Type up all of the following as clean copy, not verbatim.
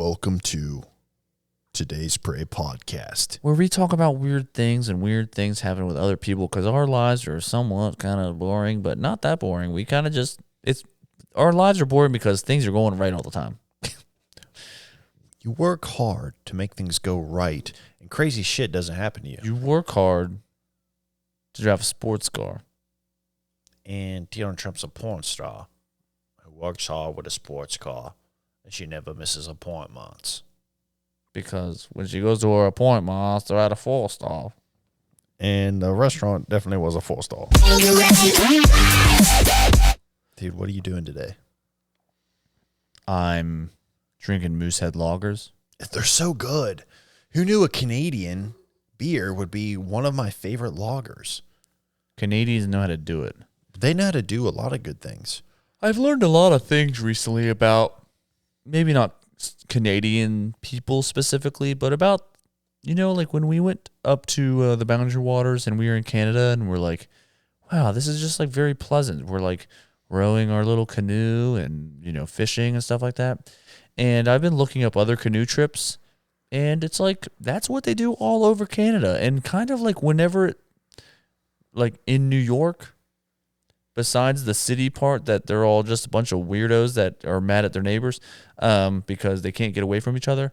Welcome to today's Prey podcast, where we talk about weird things and weird things happen with other people because our lives are somewhat kind of boring, but not that boring. We kind of our lives are boring because things are going right all the time. You work hard to make things go right, and crazy shit doesn't happen to you. You work hard to drive a sports car. And Donald Trump's a porn star who works hard with a sports car, and she never misses appointments. Because when she goes to her appointments, they're at a 4-star. And the restaurant definitely was a 4-star. Dude, what are you doing today? I'm drinking Moosehead lagers. They're so good. Who knew a Canadian beer would be one of my favorite lagers? Canadians know how to do it. They know how to do a lot of good things. I've learned a lot of things recently about maybe not Canadian people specifically, but about, like when we went up to the Boundary Waters and we were in Canada and we're like, wow, this is just like very pleasant. We're like rowing our little canoe and, fishing and stuff like that. And I've been looking up other canoe trips, and it's like that's what they do all over Canada. And kind of like whenever, like in New York, besides the city part that they're all just a bunch of weirdos that are mad at their neighbors because they can't get away from each other.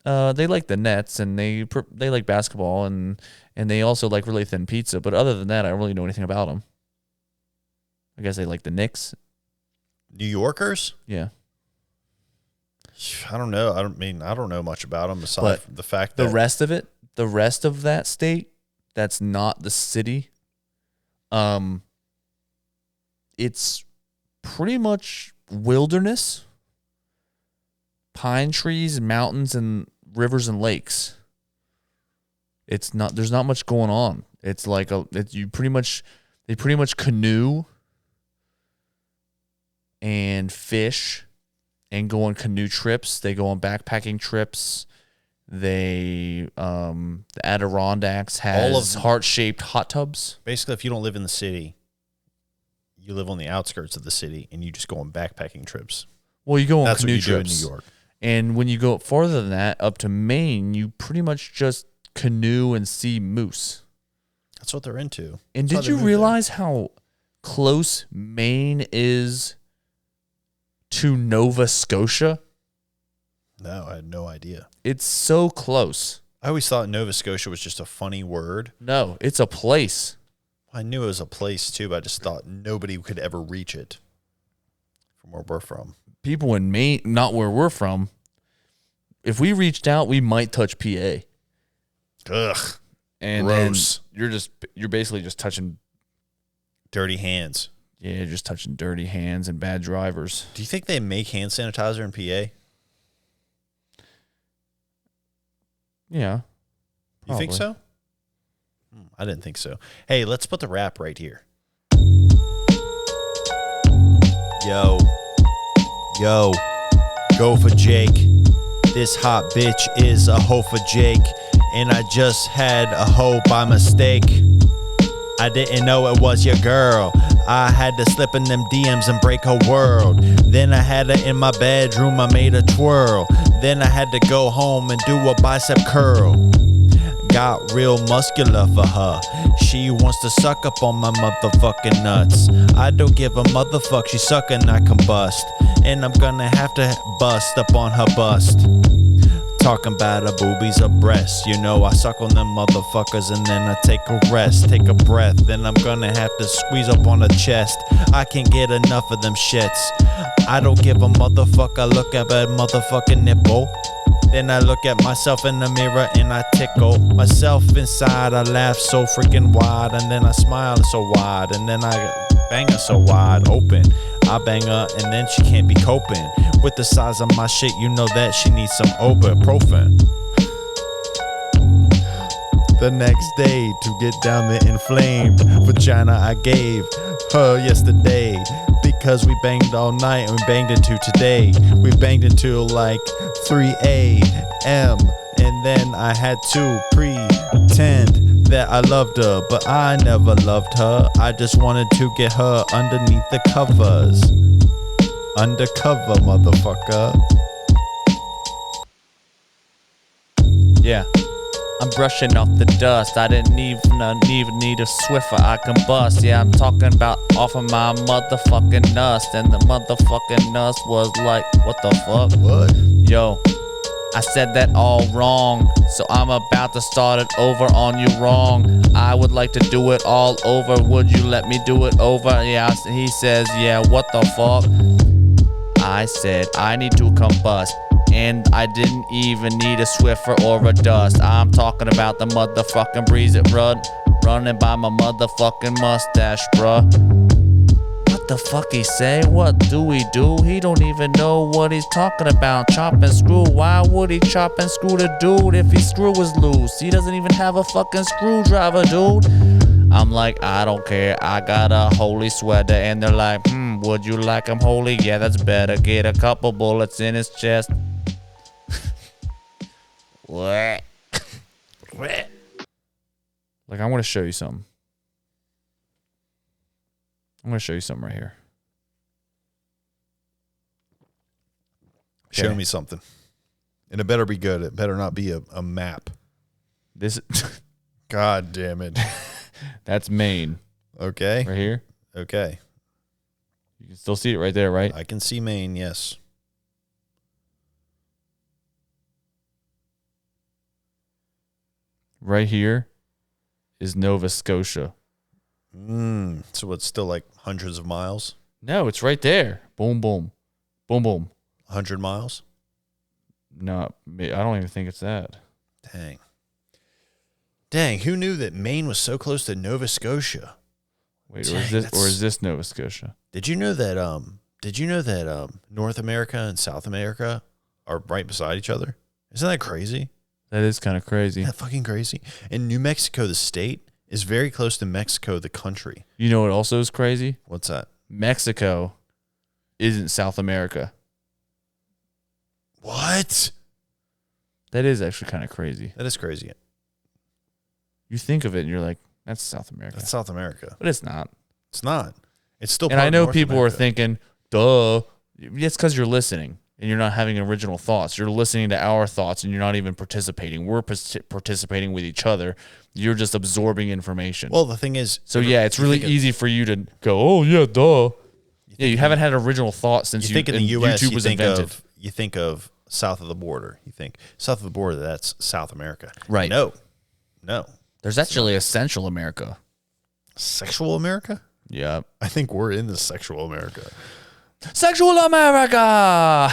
They like the Nets, and they like basketball, and they also like really thin pizza. But other than that, I don't really know anything about them. I guess they like the Knicks. New Yorkers? Yeah. I don't know. I don't know much about them besides the fact that the rest of that state, that's not the city. It's pretty much wilderness, pine trees, mountains, and rivers and lakes. There's not much going on. It's like they pretty much canoe and fish and go on canoe trips. They go on backpacking trips. The Adirondacks has heart-shaped hot tubs. Basically, if you don't live in the city, you live on the outskirts of the city, and you just go on backpacking trips. Well, you go on That's canoe what you trips do in New York. And when you go farther than that, up to Maine, you pretty much just canoe and see moose. That's what they're into. And did you realize how close Maine is to Nova Scotia? No, I had no idea. It's so close. I always thought Nova Scotia was just a funny word. No, it's a place. I knew it was a place, too, but I just thought nobody could ever reach it from where we're from. People in Maine, not where we're from, if we reached out, we might touch PA. Ugh. And gross. Then you're basically just touching dirty hands. Yeah, you're just touching dirty hands and bad drivers. Do you think they make hand sanitizer in PA? Yeah. You think so? I didn't think so. Hey, let's put the rap right here. Yo, go for Jake. This hot bitch is a hoe for Jake, and I just had a hoe by mistake. I didn't know it was your girl. I had to slip in them DMs and break her world. Then I had her in my bedroom, I made her twirl. Then I had to go home and do a bicep curl. Got real muscular for her. She wants to suck up on my motherfucking nuts. I don't give a motherfuck, she suckin', I combust. And I'm gonna have to bust up on her bust. Talking about her boobies or breasts. I suck on them motherfuckers and then I take a rest, take a breath. Then I'm gonna have to squeeze up on her chest. I can't get enough of them shits. I don't give a motherfucker, I look at that motherfucking nipple. Then I look at myself in the mirror and I tickle myself inside. I laugh so freaking wide, and then I smile so wide, and then I bang her so wide open. I bang her and then she can't be coping with the size of my shit. You know that she needs some ibuprofen. The next day, to get down the inflamed vagina I gave her yesterday. Because we banged all night and we banged into today. We banged until like 3 a.m. And then I had to pretend that I loved her, but I never loved her. I just wanted to get her underneath the covers. Undercover, motherfucker. Yeah. I'm brushing off the dust. I didn't even need a Swiffer. I can bust. Yeah, I'm talking about off of my motherfucking nust. And the motherfucking nust was like, what the fuck? What? Yo, I said that all wrong. So I'm about to start it over on you wrong. I would like to do it all over. Would you let me do it over? Yeah, he says, yeah, what the fuck? I said, I need to combust. And I didn't even need a Swiffer or a dust. I'm talking about the motherfucking breeze it running by my motherfucking mustache, bruh. What the fuck he say? What do we do? He don't even know what he's talking about. Chop and screw. Why would he chop and screw the dude if his screw was loose? He doesn't even have a fucking screwdriver, dude. I'm like, I don't care. I got a holy sweater. And they're like, would you like him holy? Yeah, that's better. Get a couple bullets in his chest. What? What? Like, I want to show you something. I'm going to show you something right here. Show me something. And it better be good. It better not be a map. This. God damn it. That's Maine. Okay. Right here. Okay. You can still see it right there, right? I can see Maine, yes. Right here is Nova Scotia. So it's still like hundreds of miles? No, it's right there. Boom, boom. Boom, boom. 100 miles? No, I don't even think it's that. Dang. Dang, who knew that Maine was so close to Nova Scotia? Wait, Dang, or is this Nova Scotia? Did you know that North America and South America are right beside each other? Isn't that crazy? That is kind of crazy. Isn't that fucking crazy? And New Mexico, the state, is very close to Mexico, the country. You know what also is crazy? What's that? Mexico isn't South America. What? That is actually kind of crazy. That is crazy. You think of it and you're like, that's South America. That's South America. But it's not. It's not. It's still And part I of know North people America. are thinking, duh. It's because you're listening and you're not having original thoughts. You're listening to our thoughts and you're not even participating. We're participating with each other. You're just absorbing information. Well, the thing is... So, yeah, it's really easy for you to go, oh, yeah, duh. Yeah, you haven't had original thought since you think in the U.S., YouTube was invented. You think of south of the border. You think south of the border, that's South America. Right. No. There's actually a Central America. Sexual America? Yeah. I think we're in the sexual America. Sexual America!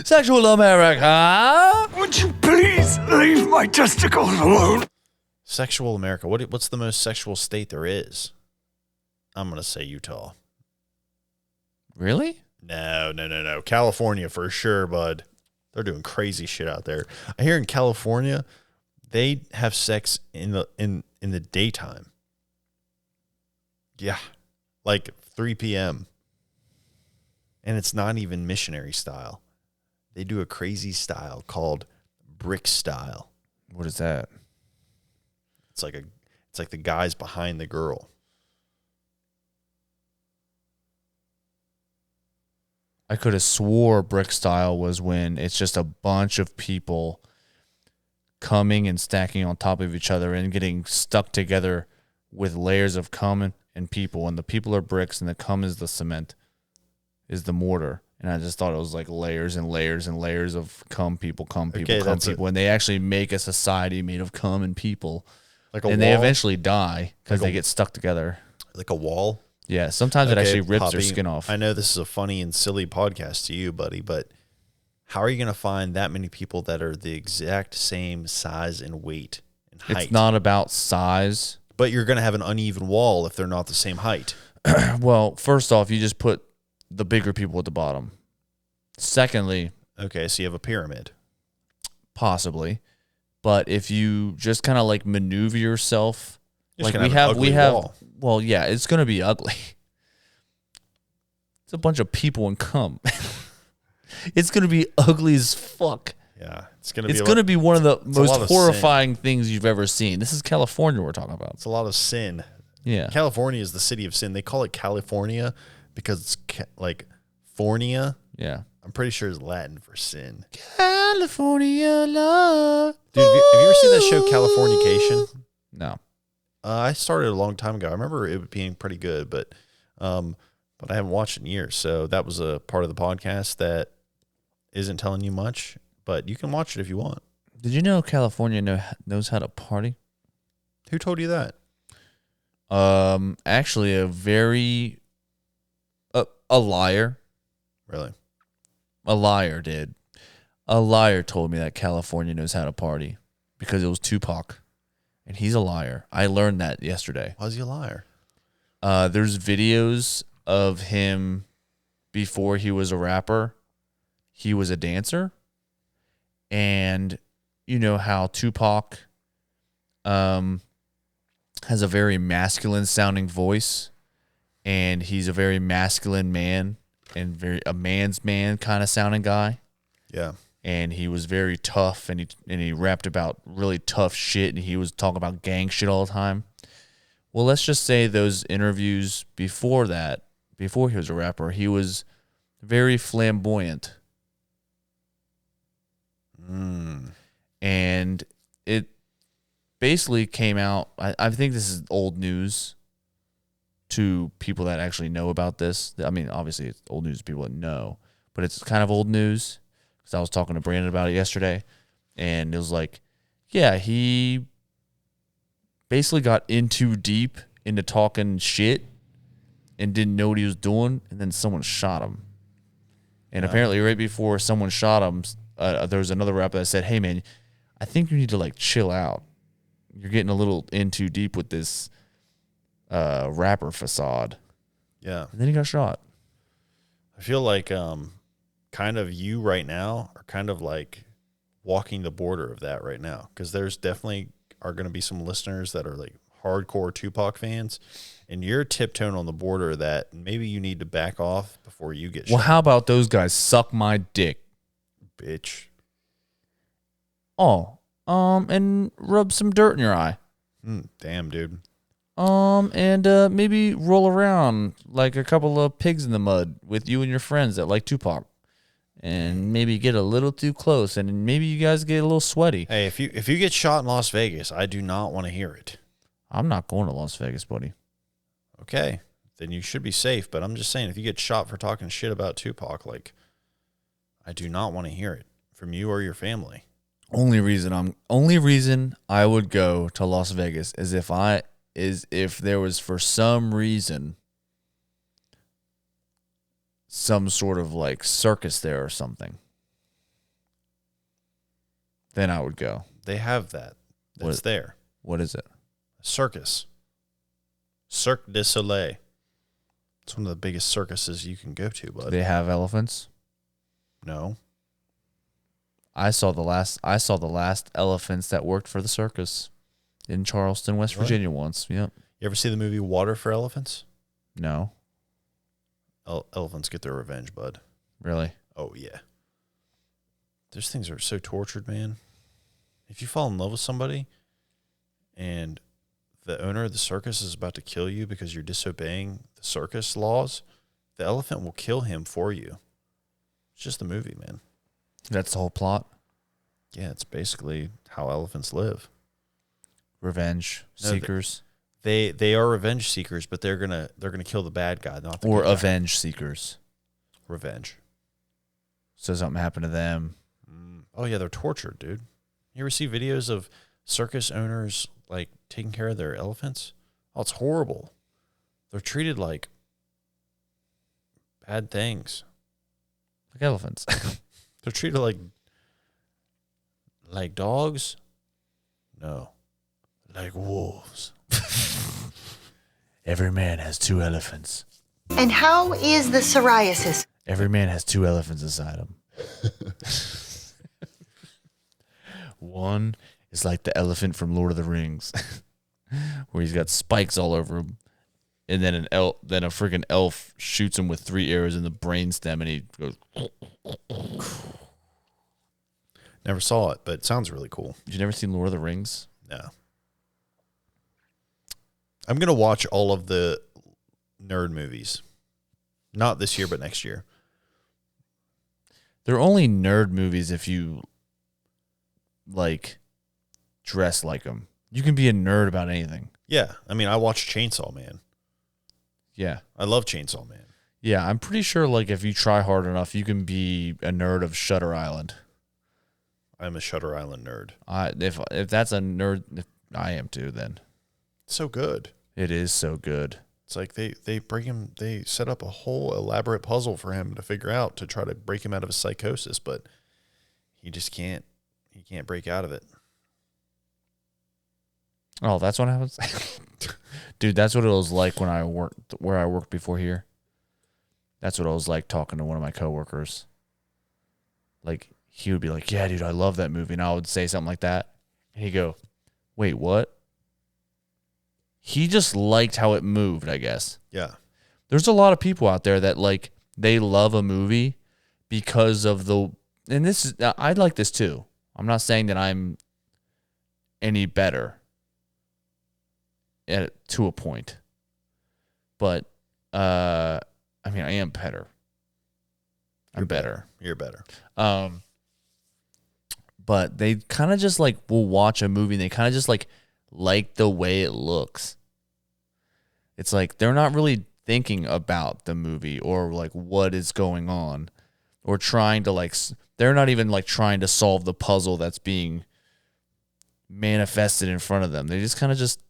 Sexual America! Would you please leave my testicles alone? Sexual America. What's the most sexual state there is? I'm going to say Utah. Really? No. California for sure, bud. They're doing crazy shit out there. I hear in California, they have sex in the daytime. Yeah. Like 3 p.m. And it's not even missionary style. They do a crazy style called brick style. What is that? It's like the guys behind the girl. I could have swore brick style was when it's just a bunch of people coming and stacking on top of each other and getting stuck together with layers of cum and people. And the people are bricks and the cum is the cement, is the mortar. And I just thought it was like layers and layers and layers of cum people. And they actually make a society made of cum and people. Like a and wall? they eventually die because Like they get stuck together. Like a wall? Yeah, sometimes it actually rips Poppy, their skin off. I know this is a funny and silly podcast to you, buddy, but how are you going to find that many people that are the exact same size and weight and height? It's not about size. But you're going to have an uneven wall if they're not the same height. Well, first off, you just put the bigger people at the bottom. Secondly, okay, so you have a pyramid. Possibly. But if you just kind of like maneuver yourself, You're like we have wall. Well, yeah, it's going to be ugly. It's a bunch of people and cum. It's going to be ugly as fuck. Yeah, it's going to be one of the most horrifying sin. things you've ever seen. This is California we're talking about. It's a lot of sin. Yeah. California is the city of sin. They call it California because it's like Fornia. Yeah. I'm pretty sure it's Latin for sin. California love. Dude, have you ever seen that show Californication? No. I started a long time ago. I remember it being pretty good, but I haven't watched it in years. So that was a part of the podcast that isn't telling you much, but you can watch it if you want. Did you know California knows how to party? Who told you that? Actually, a liar. Really? A liar did. A liar told me that California knows how to party because it was Tupac, and he's a liar. I learned that yesterday. Why is he a liar? There's videos of him before he was a rapper. He was a dancer, and you know how Tupac has a very masculine sounding voice, and he's a very masculine man and very a man's man kind of sounding guy. Yeah. And he was very tough, and he rapped about really tough shit, and he was talking about gang shit all the time. Well, let's just say those interviews before that, before he was a rapper, he was very flamboyant. And it basically came out, I think this is old news to people that actually know about this. I mean, obviously it's old news to people that know, but it's kind of old news because I was talking to Brandon about it yesterday, and it was like, yeah, he basically got in too deep into talking shit and didn't know what he was doing, and then someone shot him. And apparently right before someone shot him, there was another rapper that said, hey, man, I think you need to, like, chill out. You're getting a little in too deep with this rapper facade. Yeah. And then he got shot. I feel like kind of you right now are kind of like walking the border of that right now, because there's definitely are going to be some listeners that are like hardcore Tupac fans, and you're tiptoeing on the border that maybe you need to back off before you get shot. Well, how about those guys suck my dick? Bitch. Oh, and rub some dirt in your eye. Damn, dude. And maybe roll around like a couple of pigs in the mud with you and your friends that like Tupac. And maybe get a little too close, and maybe you guys get a little sweaty. Hey, if you get shot in Las Vegas, I do not want to hear it. I'm not going to Las Vegas, buddy. Okay, then you should be safe. But I'm just saying, if you get shot for talking shit about Tupac, like, I do not want to hear it from you or your family. Only reason I would go to Las Vegas is if there was for some reason some sort of like circus there or something. Then I would go. They have that. That's there. What is it? Circus. Cirque du Soleil. It's one of the biggest circuses you can go to, bud. Do they have elephants? No. I saw the last elephants that worked for the circus in Charleston, West Virginia once. Yep. You ever see the movie Water for Elephants? No. Elephants get their revenge, bud. Really? Oh, yeah. Those things are so tortured, man. If you fall in love with somebody and the owner of the circus is about to kill you because you're disobeying the circus laws, the elephant will kill him for you. It's just a movie, man. That's the whole plot? Yeah, it's basically how elephants live. Revenge seekers. They are revenge seekers, but they're gonna kill the bad guy, not the or good guy. avenge seekers. Revenge. So something happened to them. Oh yeah, they're tortured, dude. You ever see videos of circus owners like taking care of their elephants? Oh, it's horrible. They're treated like bad things. Like elephants. They're treated like dogs. No, like wolves. Every man has 2 elephants. And how is the psoriasis? Every man has 2 elephants inside him. One is like the elephant from Lord of the Rings, where he's got spikes all over him, and then a freaking elf shoots him with 3 arrows in the brainstem, and he goes. Never saw it, but it sounds really cool. You never seen Lord of the Rings? No. I'm going to watch all of the nerd movies. Not this year, but next year. They're only nerd movies if you, like, dress like him. You can be a nerd about anything. Yeah. I mean, I watched Chainsaw Man. Yeah. I love Chainsaw Man. Yeah, I'm pretty sure like if you try hard enough, you can be a nerd of Shutter Island. I'm a Shutter Island nerd. If that's a nerd, I am too. Then It's so good. it is so good. It's like they set up a whole elaborate puzzle for him to figure out to try to break him out of his psychosis, but he just can't. He can't break out of it. Oh, that's what happens, dude. That's what it was like when I worked where I worked before here. That's what it was like talking to one of my coworkers. Like he would be like, "Yeah, dude, I love that movie," and I would say something like that, and he'd go, "Wait, what?" He just liked how it moved, I guess. Yeah. There's a lot of people out there that like they love a movie because of and this is I like this too. I'm not saying that I'm any better to a point, but I mean I am better. I'm better. You're better. But they kind of just like will watch a movie and they kind of just like the way it looks. It's like they're not really thinking about the movie or like what is going on or trying to they're not even like trying to solve the puzzle that's being manifested in front of them. They just kind of just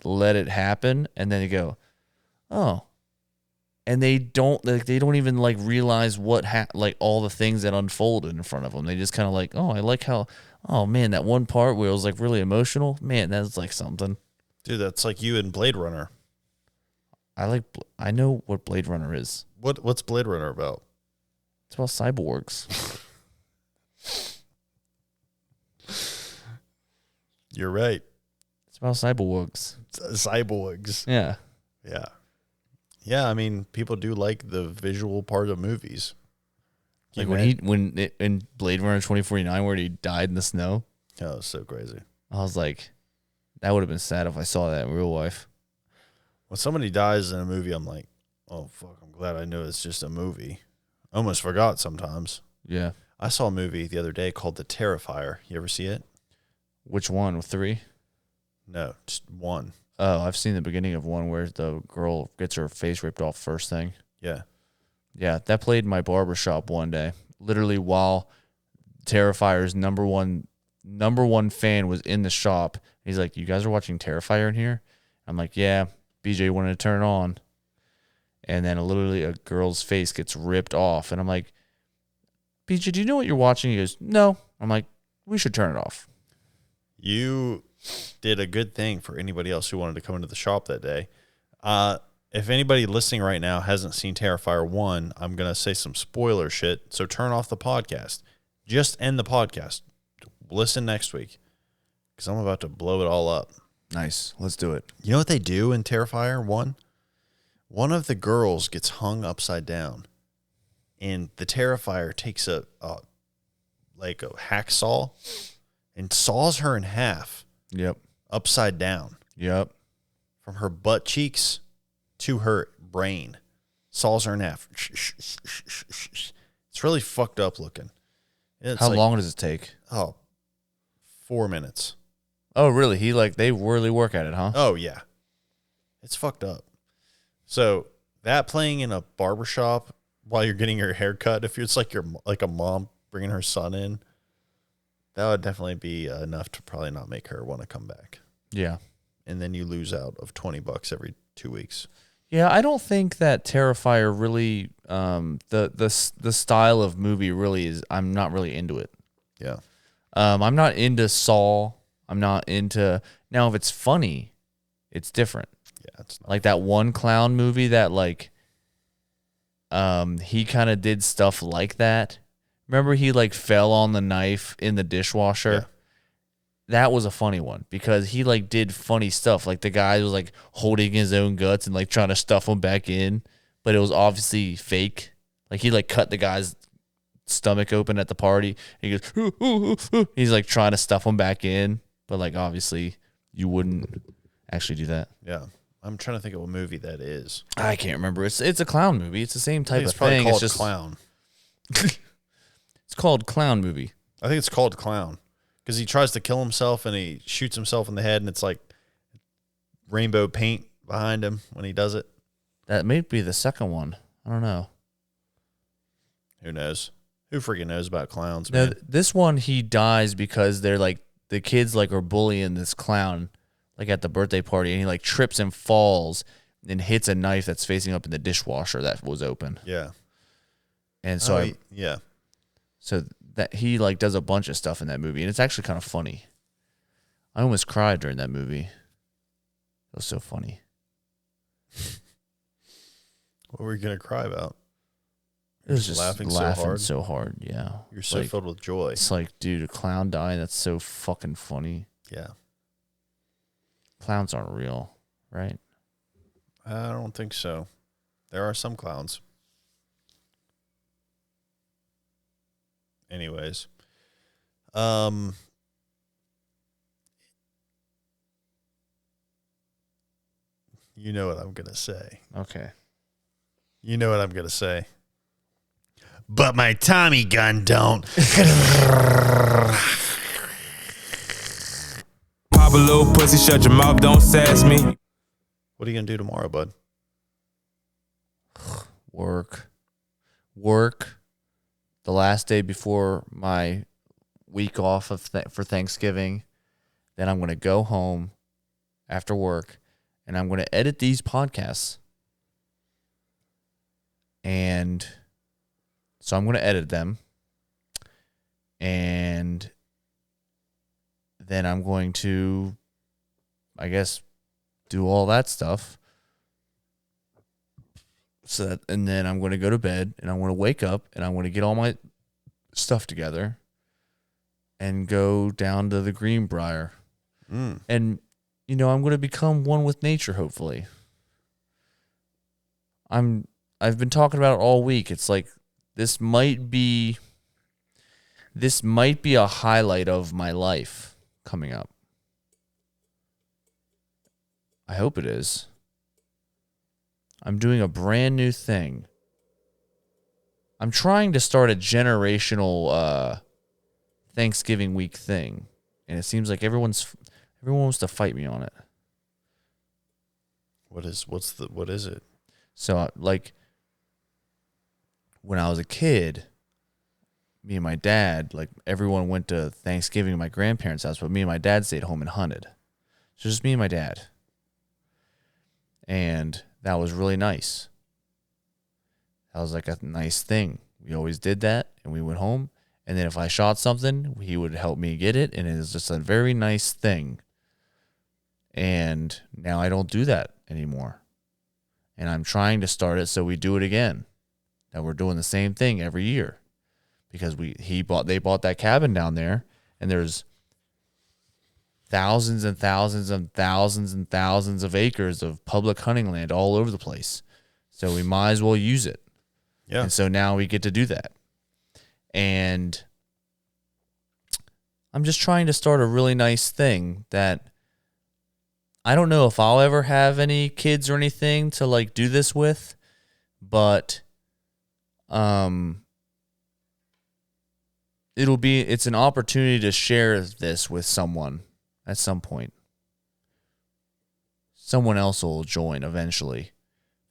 let it happen and then they go, "Oh." And they don't even like realize what like all the things that unfolded in front of them. They just kind of like, "Oh, I like how, oh man, that one part where it was like really emotional. Man, that's like something." Dude, that's like you in Blade Runner. I know what Blade Runner is. What's Blade Runner about? It's about cyborgs. You're right. It's about cyborgs. Cyborgs. Yeah. Yeah. Yeah, I mean, people do like the visual part of movies. Like in Blade Runner 2049 where he died in the snow. Oh, so crazy. I was like, that would have been sad if I saw that in real life. When somebody dies in a movie, I'm like, oh, fuck, I'm glad I know it's just a movie. I almost forgot sometimes. Yeah. I saw a movie the other day called The Terrifier. You ever see it? Which one? With 3? No, just one. Oh, I've seen the beginning of one where the girl gets her face ripped off first thing. Yeah. Yeah, that played in my barbershop one day. Literally while Terrifier's number one fan was in the shop. He's like, "You guys are watching Terrifier in here?" I'm like, "Yeah." BJ wanted to turn it on. And then literally a girl's face gets ripped off. And I'm like, "BJ, do you know what you're watching?" He goes, "No." I'm like, "We should turn it off." You did a good thing for anybody else who wanted to come into the shop that day. If anybody listening right now hasn't seen Terrifier 1, I'm going to say some spoiler shit. So turn off the podcast. Just end the podcast. Listen next week because I'm about to blow it all up. Nice. Let's do it. You know what they do in Terrifier 1? One of the girls gets hung upside down, and the Terrifier takes a hacksaw and saws her in half. Yep. Upside down. Yep. From her butt cheeks to her brain. Saws her in half. It's really fucked up looking. How long does it take? 4 minutes. Oh, really? They really work at it, huh? Oh, yeah. It's fucked up. So that playing in a barbershop while you're getting your hair cut, if it's like a mom bringing her son in, that would definitely be enough to probably not make her want to come back. Yeah. And then you lose out of $20 every 2 weeks. Yeah, I don't think that Terrifier really, the style of movie really is, I'm not really into it. Yeah. I'm not into Saw. I'm not into, now if it's funny, it's different. Yeah, it's not. Like that one clown movie that he kind of did stuff like that. Remember he fell on the knife in the dishwasher? Yeah. That was a funny one because he did funny stuff. Like the guy was holding his own guts and trying to stuff them back in, but it was obviously fake. Like he cut the guy's stomach open at the party. He goes, "Ooh, ooh, ooh, ooh." He's trying to stuff them back in, but obviously you wouldn't actually do that. Yeah. I'm trying to think of what movie that is. I can't remember. It's a clown movie. It's the same type of It's probably thing. called Clown. It's called Clown Movie. I think it's called Clown. Because he tries to kill himself and he shoots himself in the head, and it's like rainbow paint behind him when he does it. That may be the second one. I don't know. Who knows? Who freaking knows about clowns, No, man? this one he dies because they're like the kids like are bullying this clown like at the birthday party, and he like trips and falls and hits a knife that's facing up in the dishwasher that was open. Yeah. And so yeah. So that he like does a bunch of stuff in that movie, and it's actually kind of funny. I almost cried during that movie. It was so funny. What were you gonna cry about? It was just laughing so hard. Yeah, You're so like, filled with joy. It's like, dude, a clown dying. That's so fucking funny. Yeah. Clowns aren't real, right? I don't think so. There are some clowns. Anyways, you know what I'm gonna say. Okay. You know what I'm gonna say. But my Tommy gun don't. Pop a little pussy, shut your mouth, don't sass me. What are you gonna do tomorrow, bud? Work. The last day before my week off for Thanksgiving. Then I'm going to go home after work, and I'm going to edit these podcasts. And so I'm going to edit them. And then I'm going to, I guess, do all that stuff. And then I'm going to go to bed, and I'm going to wake up, and I'm going to get all my stuff together and go down to the Greenbrier. And, I'm going to become one with nature, hopefully. I've been talking about it all week. It's like this might be a highlight of my life coming up. I hope it is. I'm doing a brand new thing. I'm trying to start a generational Thanksgiving week thing, and it seems like everyone wants to fight me on it. What is it? So, like, when I was a kid, me and my dad, like, everyone went to Thanksgiving at my grandparents' house, but me and my dad stayed home and hunted. So just me and my dad. And that was really nice. That was like a nice thing. We always did that, and we went home. And then if I shot something, he would help me get it, and it was just a very nice thing. And now I don't do that anymore. And I'm trying to start it so we do it again. That we're doing the same thing every year. Because they bought that cabin down there, and there's thousands and thousands and thousands and thousands of acres of public hunting land all over the place. So we might as well use it. Yeah. And so now we get to do that. And I'm just trying to start a really nice thing that I don't know if I'll ever have any kids or anything to like do this with, but it's an opportunity to share this with someone at some point. Someone else will join eventually.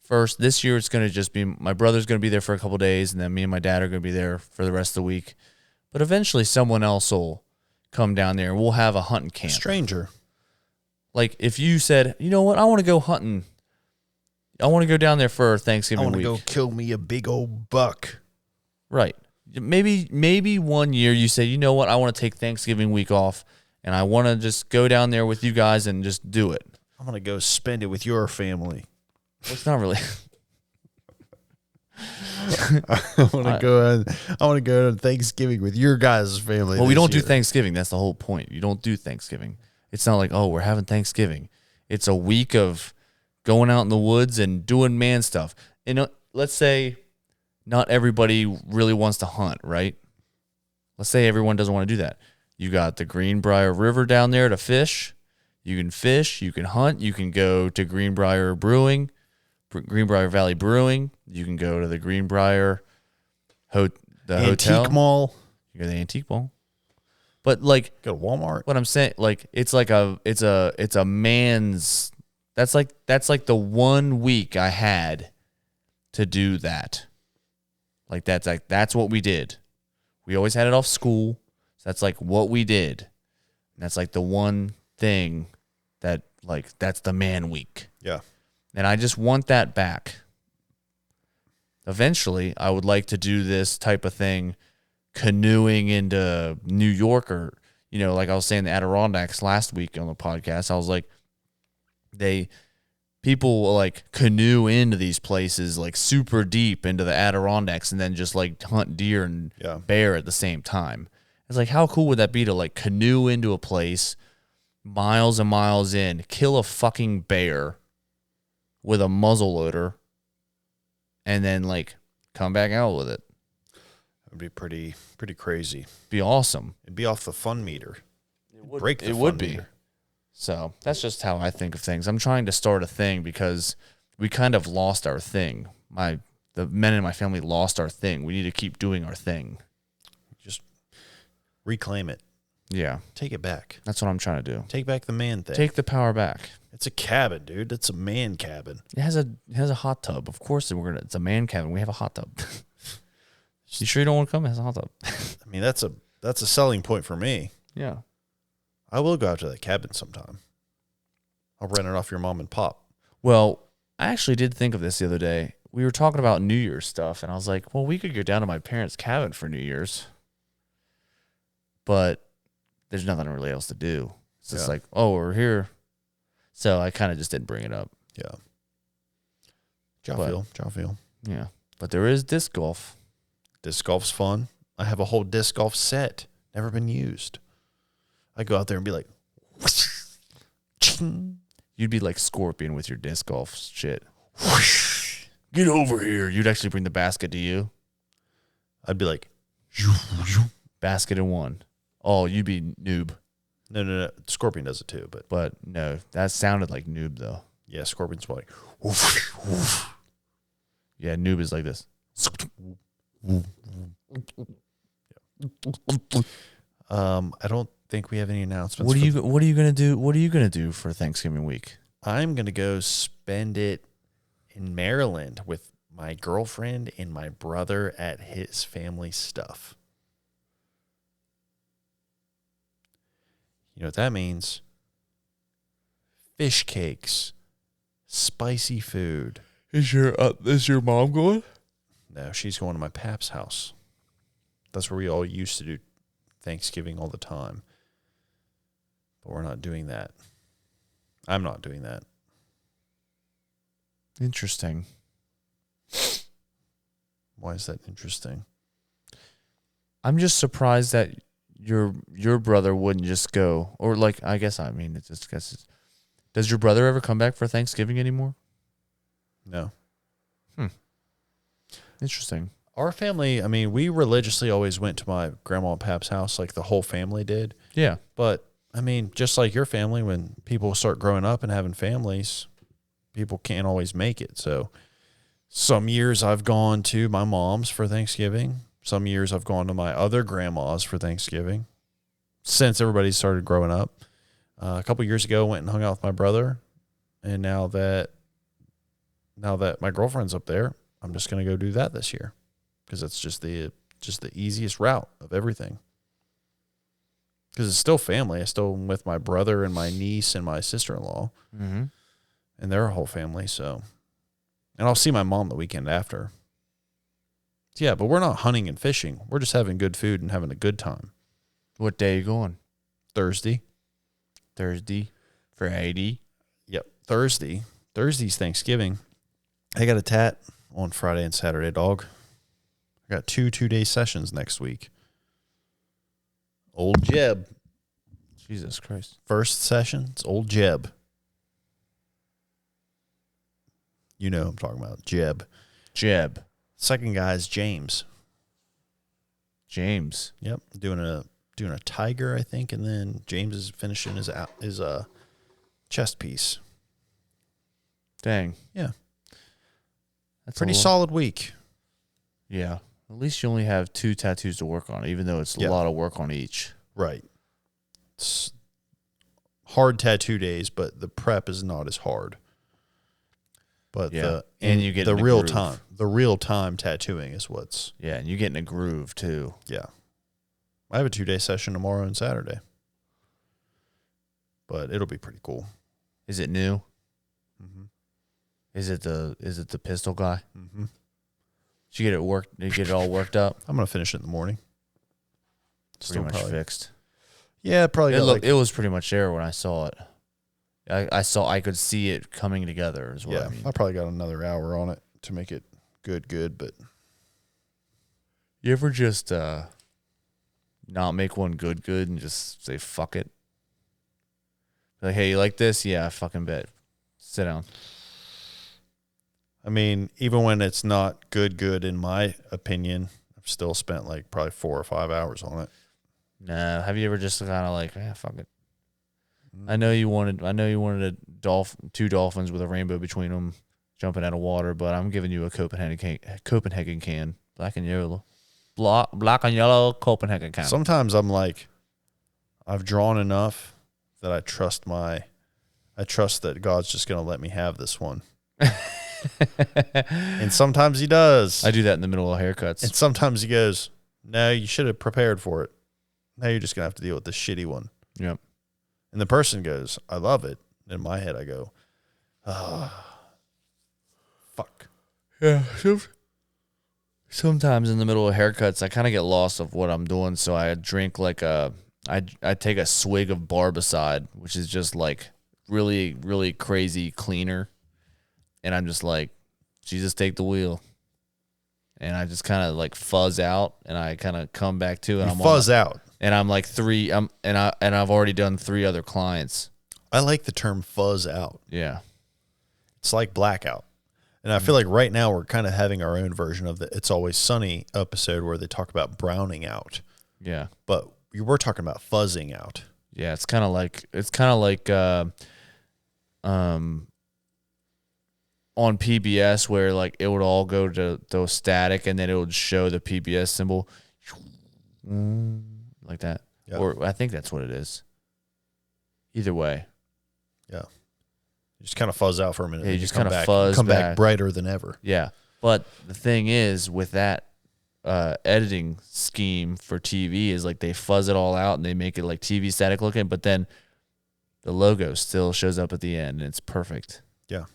First, this year it's going to just be, my brother's going to be there for a couple days, and then me and my dad are going to be there for the rest of the week. But eventually someone else will come down there, and we'll have a hunting camp. Stranger. Like if you said, you know what, I want to go hunting. I want to go down there for Thanksgiving week. I want to go kill me a big old buck. Right. Maybe one year you say, you know what, I want to take Thanksgiving week off, and I want to just go down there with you guys and just do it. I'm going to go spend it with your family. Well, it's not really. I want to go to Thanksgiving with your guys' family. Well, we don't year. do Thanksgiving. That's the whole point. You don't do Thanksgiving. It's not like, oh, we're having Thanksgiving. It's a week of going out in the woods and doing man stuff. And let's say not everybody really wants to hunt, right? Let's say everyone doesn't want to do that. You got the Greenbrier River down there to fish. You can fish. You can hunt. You can go to Greenbrier Valley Brewing. You can go to the Greenbrier Antique hotel. Mall. You go to the Antique Mall. But like, Go to Walmart. what I'm saying, like, it's a man's. That's like the 1 week I had to do that. That's what we did. We always had it off school. So that's like what we did. And that's like the one thing that like that's the man week. Yeah. And I just want that back. Eventually, I would like to do this type of thing, canoeing into New York, or, you know, like I was saying, the Adirondacks last week on the podcast. I was like, people will like canoe into these places like super deep into the Adirondacks and then just like hunt deer and bear at the same time. It's like, how cool would that be to like canoe into a place miles and miles in, kill a fucking bear with a muzzle loader, and then like come back out with it? It would be pretty crazy. Be awesome. It'd be off the fun meter. It would be. So that's just how I think of things. I'm trying to start a thing because we kind of lost our thing. The men in my family lost our thing. We need to keep doing our thing. Just reclaim it. Yeah. Take it back. That's what I'm trying to do. Take back the man thing. Take the power back. It's a cabin, dude. It's a man cabin. It has a hot tub. Of course it's a man cabin. We have a hot tub. You sure you don't want to come? It has a hot tub. I mean, that's a selling point for me. Yeah. I will go out to that cabin sometime. I'll rent it off your mom and pop. Well, I actually did think of this the other day. We were talking about New Year's stuff, and I was like, well, we could go down to my parents' cabin for New Year's. But there's nothing really else to do. It's just like, oh, we're here. So I kind of just didn't bring it up. Yeah. Job feel. Yeah. But there is disc golf. Disc golf's fun. I have a whole disc golf set. Never been used. I go out there and be like, you'd be like Scorpion with your disc golf shit. Get over here. You'd actually bring the basket to you. I'd be like, basket in one. Oh, you'd be noob. No. Scorpion does it too, but no, that sounded like noob though. Yeah, Scorpion's like, yeah, noob is like this. I don't think we have any announcements. What are you gonna do? What are you gonna do for Thanksgiving week? I'm gonna go spend it in Maryland with my girlfriend and my brother at his family stuff. You know what that means? Fish cakes, spicy food. Is your mom going? No, she's going to my pap's house. That's where we all used to do Thanksgiving all the time. But we're not doing that. I'm not doing that. Interesting. Why is that interesting? I'm just surprised that your brother wouldn't just go, or like, I guess does your brother ever come back for Thanksgiving anymore? No. Interesting. Our family, I mean, we religiously always went to my grandma and pap's house, like the whole family did. Yeah. But, I mean, just like your family, when people start growing up and having families, people can't always make it. So some years I've gone to my mom's for Thanksgiving. Some years I've gone to my other grandma's for Thanksgiving since everybody started growing up. A couple years ago, went and hung out with my brother. And now that my girlfriend's up there, I'm just going to go do that this year because it's just the easiest route of everything. Because it's still family. I still am with my brother and my niece and my sister-in-law. Mm-hmm. And their whole family. So, and I'll see my mom the weekend after. Yeah, but we're not hunting and fishing. We're just having good food and having a good time. What day are you going? Thursday. Friday. Yep, Thursday. Thursday's Thanksgiving. I got a tat on Friday and Saturday, dog. I got two-day sessions next week. Old Jeb. Jesus Christ. First session, it's old Jeb. You know who I'm talking about. Jeb. Second guy is James. Yep. Doing a tiger, I think, and then James is finishing his chest piece. Dang. Yeah. That's Pretty solid week. Yeah. At least you only have 2 tattoos to work on, even though it's a lot of work on each. Right. It's hard tattoo days, but the prep is not as hard. But and you get the in a real groove. time. The real time tattooing is what's and you get in a groove too. yeah. I have a 2-day session tomorrow and Saturday, but it'll be pretty cool. Is it new? Mm-hmm. Is it the pistol guy? Mm-hmm. Did you get it worked? Did you get it all worked up? I'm gonna finish it in the morning. Pretty much fixed. Yeah, probably. It was pretty much there when I saw it. I could see it coming together as well. Yeah, I probably got another hour on it to make it good. But you ever just not make one good and just say fuck it? Like, hey, you like this? Yeah, I fucking bet. Sit down. I mean, even when it's not good, in my opinion, I've still spent like probably 4 or 5 hours on it. Nah. Have you ever just kind of like, fuck it? I know you wanted two dolphins with a rainbow between them jumping out of water, but I'm giving you a Copenhagen can, black and yellow Copenhagen can. Sometimes I'm like, I've drawn enough that I trust that God's just gonna let me have this one. And sometimes he does. I do that in the middle of haircuts. And sometimes he goes, no, you should have prepared for it. Now you're just gonna have to deal with the shitty one. Yep. And the person goes, I love it. In my head, I go, fuck. Yeah. Sometimes in the middle of haircuts, I kind of get lost of what I'm doing. So I drink I take a swig of Barbicide, which is just like really, really crazy cleaner. And I'm just like, Jesus, take the wheel. And I just kind of like fuzz out, and I kind of come back to it. You fuzz out. And I'm like I've already done 3 other clients. I like the term fuzz out. Yeah. It's like blackout. And I feel like right now we're kind of having our own version of the It's Always Sunny episode where they talk about browning out. Yeah. But we were talking about fuzzing out. Yeah, it's kind of like on PBS where like it would all go to those static, and then it would show the PBS symbol like that. Yeah. Or I think that's what it is. Either way. Yeah. You just kind of fuzz out for a minute. Yeah, you and just come kind of back- fuzz come back back. brighter than ever. Yeah. But the thing is with that editing scheme for TV is like they fuzz it all out and they make it like TV static looking, but then the logo still shows up at the end and it's perfect. Yeah.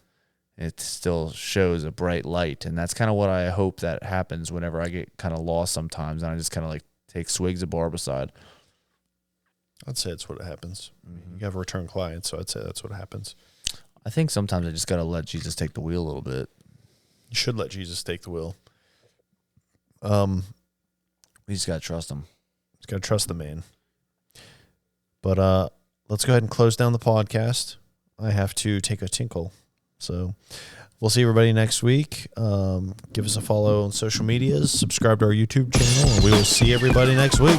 It still shows a bright light, and that's kind of what I hope that happens whenever I get kind of lost sometimes, and I just kind of like take swigs of Barbicide. I'd say that's what happens. You have return clients, so I'd say that's what happens. I think sometimes I just got to let Jesus take the wheel a little bit. You should let Jesus take the wheel. We just got to trust him. Just got to trust the man. But let's go ahead and close down the podcast. I have to take a tinkle. So we'll see everybody next week. Give us a follow on social medias, subscribe to our YouTube channel, and we will see everybody next week.